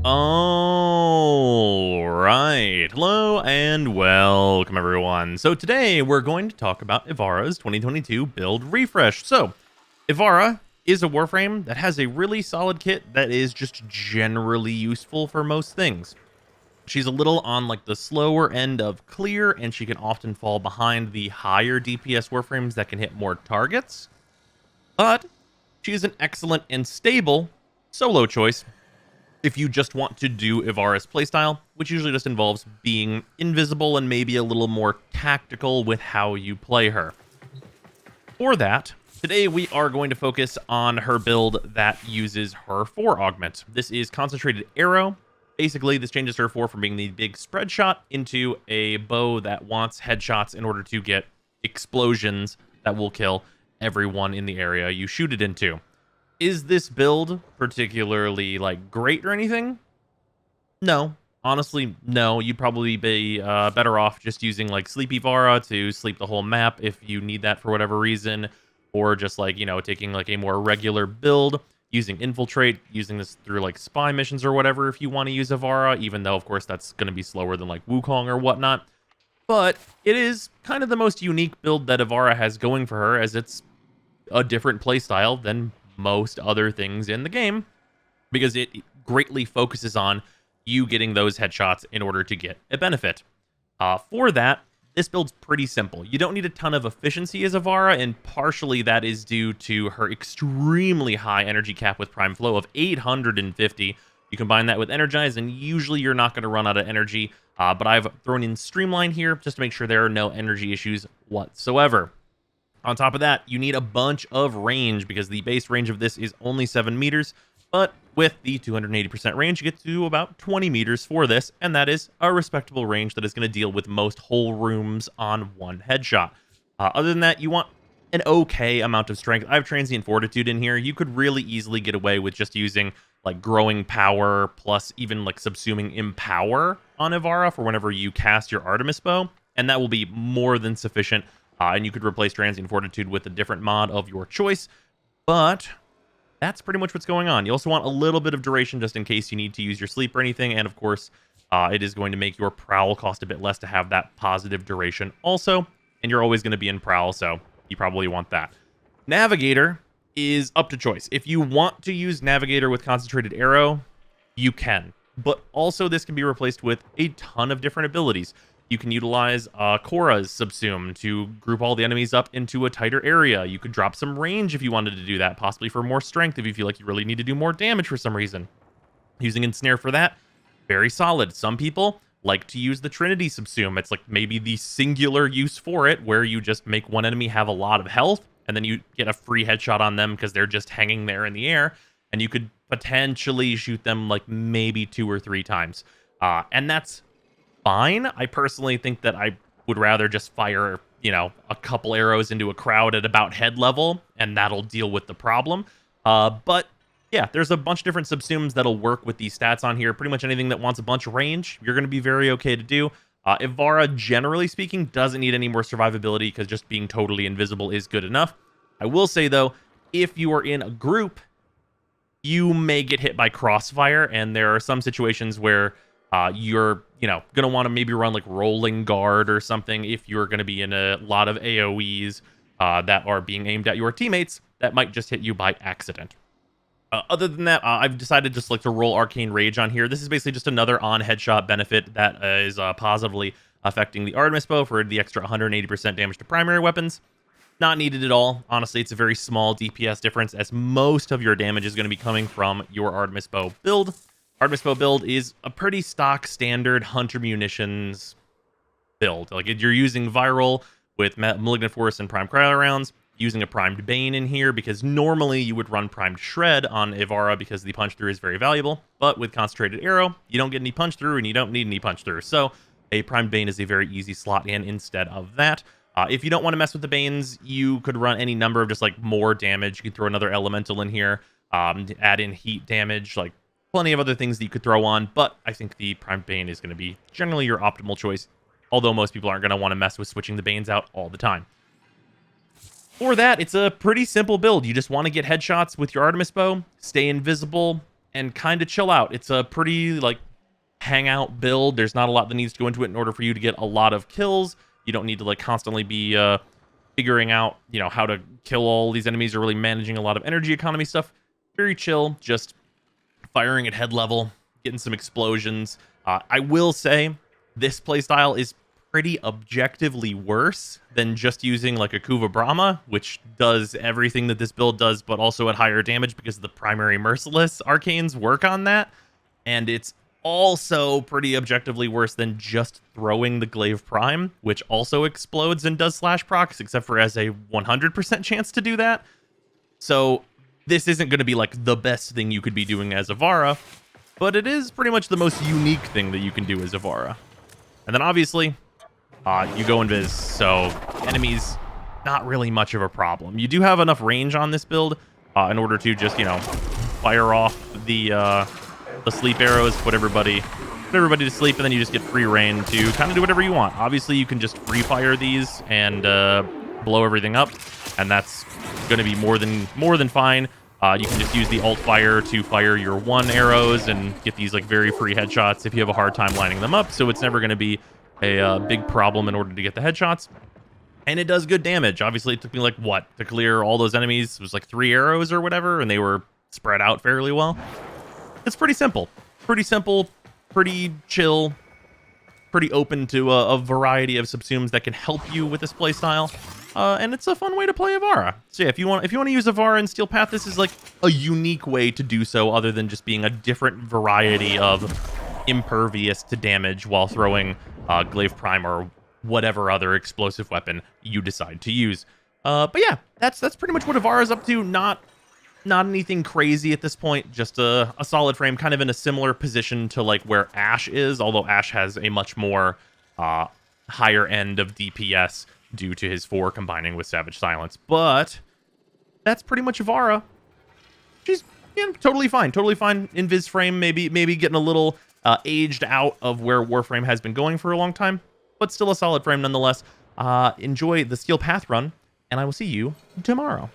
All right. Hello and welcome, everyone. So today we're going to talk about Ivara's 2022 build refresh. So Ivara is a Warframe that has a really solid kit that is just generally useful for most things. She's a little on like the slower end of clear, and she can often fall behind the higher DPS Warframes that can hit more targets. But she is an excellent and stable solo choice if you just want to do Ivara's playstyle, which usually just involves being invisible and maybe a little more tactical with how you play her. For that, today we are going to focus on her build that uses her 4 augment. This is Concentrated Arrow. Basically, this changes her 4 from being the big spread shot into a bow that wants headshots in order to get explosions that will kill everyone in the area you shoot it into. Is this build particularly like great or anything? No, honestly, no. You'd probably be better off just using like Sleep Ivara to sleep the whole map if you need that for whatever reason, or just like, you know, taking like a more regular build, using Infiltrate, using this through like spy missions or whatever if you want to use Ivara, even though of course that's going to be slower than like Wukong or whatnot. But it is kind of the most unique build that Ivara has going for her, as it's a different playstyle than most other things in the game, because it greatly focuses on you getting those headshots in order to get a benefit. For that, this build's pretty simple. You don't need a ton of efficiency as Ivara, and partially that is due to her extremely high energy cap with Prime Flow of 850. You combine that with Energize, and usually you're not going to run out of energy, but I've thrown in Streamline here just to make sure there are no energy issues whatsoever. On top of that, you need a bunch of range, because the base range of this is only 7 meters, but with the 280% range, you get to about 20 meters for this, and that is a respectable range that is going to deal with most whole rooms on one headshot. Other than that, you want an okay amount of strength. I have Transient Fortitude in here. You could really easily get away with just using like Growing Power plus even like Subsuming Empower on Ivara for whenever you cast your Artemis Bow, and that will be more than sufficient. And you could replace Transient Fortitude with a different mod of your choice, but that's pretty much what's going on. You also want a little bit of duration just in case you need to use your sleep or anything, and of course, it is going to make your Prowl cost a bit less to have that positive duration also, and you're always going to be in Prowl, so you probably want that. Navigator is up to choice. If you want to use Navigator with Concentrated Arrow, you can, but also this can be replaced with a ton of different abilities. You can utilize Korra's Subsume to group all the enemies up into a tighter area. You could drop some range if you wanted to do that, possibly for more strength if you feel like you really need to do more damage for some reason. Using Ensnare for that, very solid. Some people like to use the Trinity Subsume. It's like maybe the singular use for it, where you just make one enemy have a lot of health, and then you get a free headshot on them because they're just hanging there in the air, and you could potentially shoot them like maybe 2 or 3 times. And that's fine. I personally think that I would rather just fire, you know, a couple arrows into a crowd at about head level, and that'll deal with the problem. But yeah, there's a bunch of different subsumes that'll work with these stats on here. Pretty much anything that wants a bunch of range, you're going to be very okay to do. Ivara, generally speaking, doesn't need any more survivability, because just being totally invisible is good enough. I will say, though, if you are in a group, you may get hit by crossfire, and there are some situations where you're, you know, going to want to maybe run like Rolling Guard or something if you're going to be in a lot of AoEs that are being aimed at your teammates that might just hit you by accident. Other than that, I've decided just like to roll Arcane Rage on here. This is basically just another on-headshot benefit that is positively affecting the Artemis Bow for the extra 180% damage to primary weapons. Not needed at all. Honestly, it's a very small DPS difference, as most of your damage is going to be coming from your Artemis Bow build. Artemis Bow build is a pretty stock standard Hunter Munitions build. Like, you're using Viral with Malignant Force and Prime Cryo rounds, using a Primed Bane in here, because normally you would run Primed Shred on Ivara because the punch through is very valuable, but with Concentrated Arrow, you don't get any punch through and you don't need any punch through. So a Primed Bane is a very easy slot in instead of that. If you don't want to mess with the Banes, you could run any number of just like more damage. You could throw another Elemental in here, add in heat damage, like plenty of other things that you could throw on, but I think the Primed Bane is going to be generally your optimal choice, although most people aren't going to want to mess with switching the Banes out all the time. For that, it's a pretty simple build. You just want to get headshots with your Artemis Bow, stay invisible, and kind of chill out. It's a pretty like hangout build. There's not a lot that needs to go into it in order for you to get a lot of kills. You don't need to like constantly be figuring out, you know, how to kill all these enemies or really managing a lot of energy economy stuff. Very chill, just firing at head level, getting some explosions. I will say this playstyle is pretty objectively worse than just using like a Kuva Brahma, which does everything that this build does, but also at higher damage because the primary merciless arcanes work on that. And it's also pretty objectively worse than just throwing the Glaive Prime, which also explodes and does slash procs, except for as a 100% chance to do that. So this isn't going to be like the best thing you could be doing as Ivara, but it is pretty much the most unique thing that you can do as Ivara. And then obviously, you go invis, so enemies, not really much of a problem. You do have enough range on this build in order to just, you know, fire off the sleep arrows, put everybody to sleep, and then you just get free reign to kind of do whatever you want. Obviously, you can just free fire these and blow everything up, and that's going to be more than fine. You can just use the alt fire to fire your 1 arrows and get these like very free headshots if you have a hard time lining them up. So it's never going to be a big problem in order to get the headshots. And it does good damage. Obviously, it took me like what to clear all those enemies. It was like 3 arrows or whatever, and they were spread out fairly well. It's pretty simple, pretty chill, pretty open to a variety of subsumes that can help you with this playstyle. And it's a fun way to play Ivara. So yeah, if you want to use Ivara in Steel Path, this is like a unique way to do so, other than just being a different variety of impervious to damage while throwing Glaive Prime or whatever other explosive weapon you decide to use. But yeah, that's pretty much what Ivara's up to. Not anything crazy at this point, just a solid frame, kind of in a similar position to like where Ashe is, although Ashe has a much more higher end of DPS due to his 4 combining with Savage Silence. But that's pretty much Ivara. She's, you know, totally fine in Viz frame, maybe getting a little aged out of where Warframe has been going for a long time, but still a solid frame nonetheless. Enjoy the Steel Path run, and I will see you tomorrow.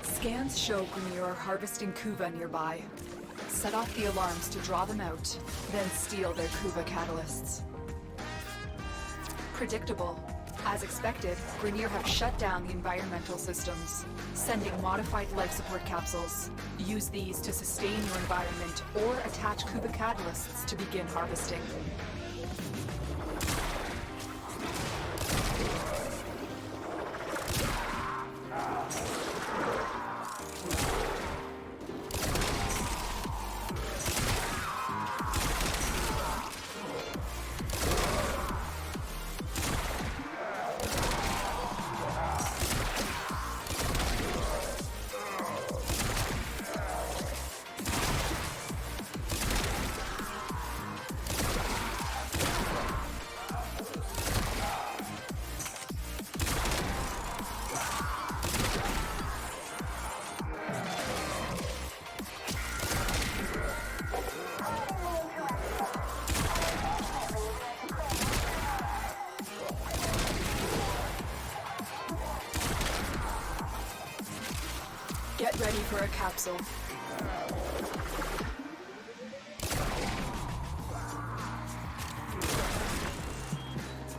Scans show Grenier are harvesting Kuva nearby. Set off the alarms to draw them out, then steal their Kuva catalysts. Predictable. As expected, Grenier have shut down the environmental systems, sending modified life support capsules. Use these to sustain your environment or attach Kuva catalysts to begin harvesting. Get ready for a capsule.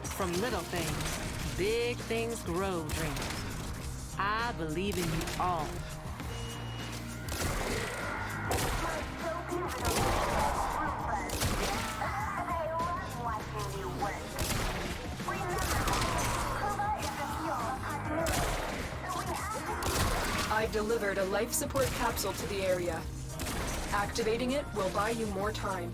From little things, big things grow, dreamers. I believe in you all. I've delivered a life support capsule to the area. Activating it will buy you more time.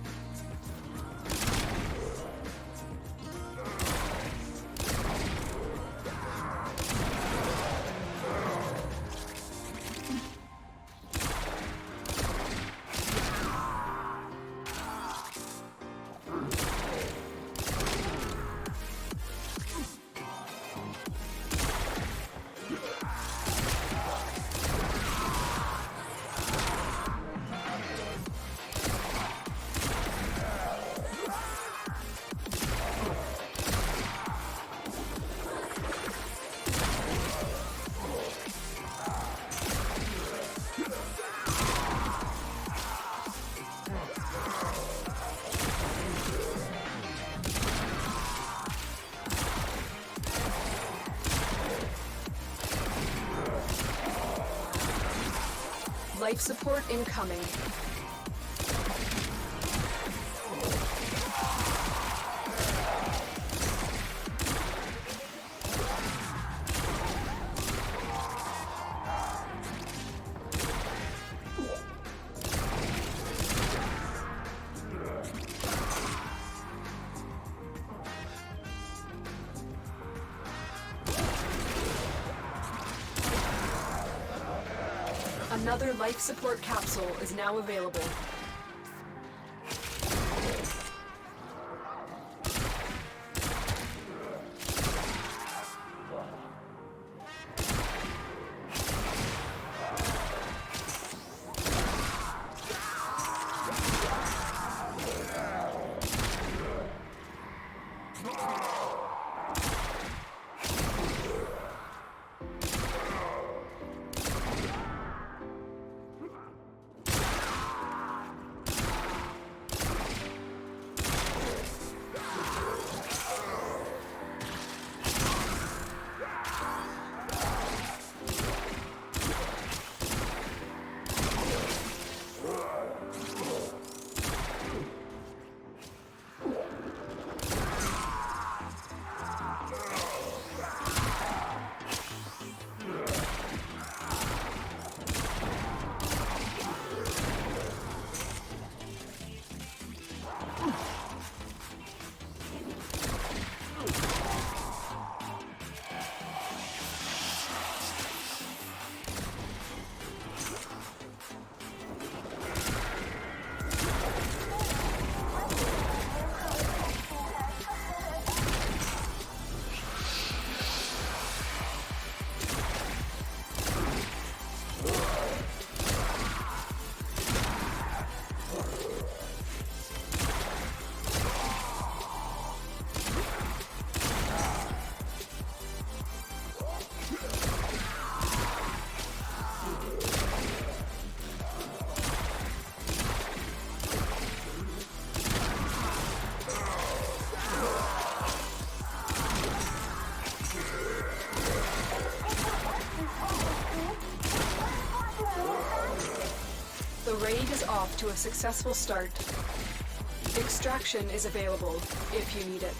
Life support incoming. Another life support capsule is now available. The raid is off to a successful start. Extraction is available if you need it.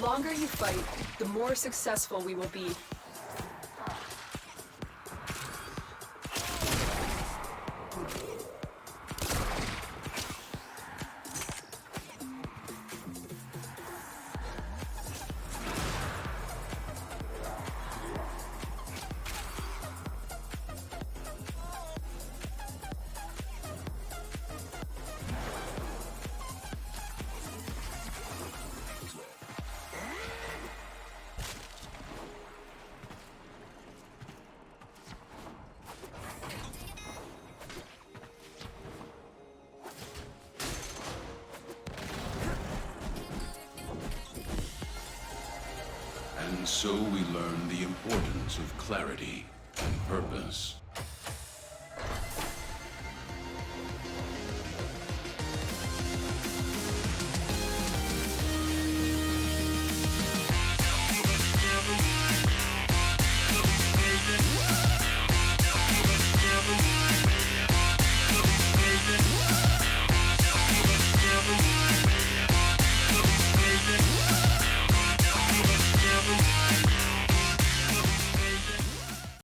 longer you fight, the more successful we will be. And so we learn the importance of clarity and purpose.